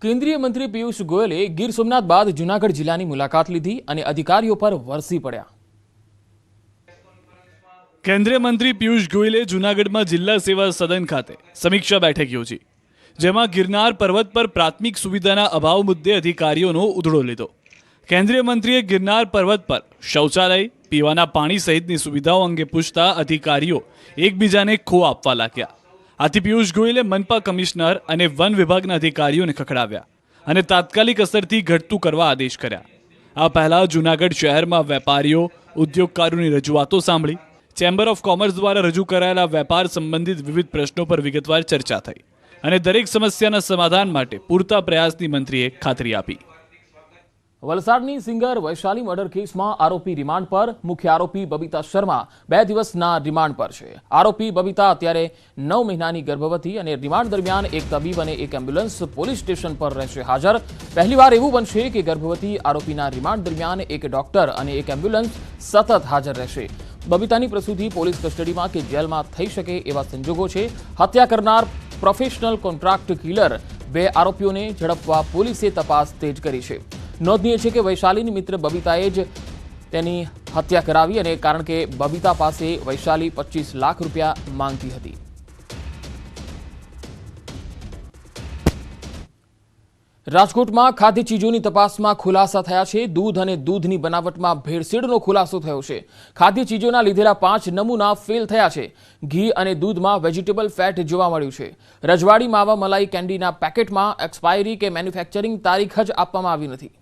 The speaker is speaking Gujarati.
કેન્દ્રીય મંત્રી પિયુષ ગોયલે ગીર સોમનાથ બાદ જૂનાગઢ જિલ્લાની મુલાકાત લીધી અને અધિકારીઓ પર વરસી પડ્યા। કેન્દ્રીય મંત્રી પિયુષ ગોયલે જૂનાગઢમાં જિલ્લા સેવા સદન ખાતે સમીક્ષા બેઠક યોજી, જેમાં ગિરનાર પર્વત પર પ્રાથમિક સુવિધાના અભાવ મુદ્દે અધિકારીઓનો ઉધડો લીધો। કેન્દ્રીય મંત્રીએ ગિરનાર પર્વત પર શૌચાલય, પીવાના પાણી સહિતની સુવિધાઓ અંગે પૂછતા અધિકારીઓ એકબીજાને ખો આપવા લાગ્યા। આથી પિયુષ ગોયલે મનપા કમિશનર અને વન વિભાગના અધિકારીઓને ખખડાવ્યા અને તાત્કાલિક અસરથી ઘટતું કરવા આદેશ કર્યા। આ પહેલા જૂનાગઢ શહેરમાં વેપારીઓ, ઉદ્યોગકારોની રજૂઆતો સાંભળી। ચેમ્બર ઓફ કોમર્સ દ્વારા રજૂ કરાયેલા વેપાર સંબંધિત વિવિધ પ્રશ્નો પર વિગતવાર ચર્ચા થઈ અને દરેક સમસ્યાના સમાધાન માટે પૂરતા પ્રયાસની મંત્રીએ ખાતરી આપી। વલસાડની સિંગર વૈશાલી મર્ડર કેસમાં આરોપી રિમાન્ડ પર। મુખ્ય આરોપી બબીતા શર્મા 2 દિવસના રિમાન્ડ પર છે। આરોપી બબીતા અત્યારે 9 મહિનાની ગર્ભવતી અને રિમાન્ડ દરમિયાન એક તબીબ અને એક એમ્બ્યુલન્સ પોલીસ સ્ટેશન પર રહેશે હાજર। પહેલીવાર એવું બનશે કે ગર્ભવતી આરોપીના રિમાન્ડ દરમિયાન એક ડોક્ટર અને એક એમ્બ્યુલન્સ સતત હાજર રહેશે। બબીતાની પ્રસૂતિ પોલીસ કસ્ટડીમાં કે જેલમાં થઈ શકે એવા સંજોગો છે। હત્યા કરનાર પ્રોફેશનલ કોન્ટ્રાક્ટ કિલર 2 આરોપીઓને ઝડપવા પોલીસે તપાસ તેજ કરી છે। નોંધનીય છે કે વૈશાલીની મિત્ર બબીતાએ જ તેની હત્યા કરાવી અને કારણ કે બબીતા પાસે વૈશાલી 25 લાખ રૂપિયા માંગતી હતી। રાજકોટમાં ખાદ્ય ચીજોની તપાસમાં ખુલાસા થયા છે। દૂધ અને દૂધની બનાવટમાં ભેળસેળનો ખુલાસો થયો છે। ખાદ્ય ચીજોના લીધેલા 5 નમૂના ફેલ થયા છે। ઘી અને દૂધમાં વેજીટેબલ ફેટ જોવા મળ્યું છે। રજવાડી માવા મલાઈ કેન્ડીના પેકેટમાં એક્સપાયરી કે મેન્યુફેક્ચરિંગ તારીખ જ આપવામાં આવી નથી।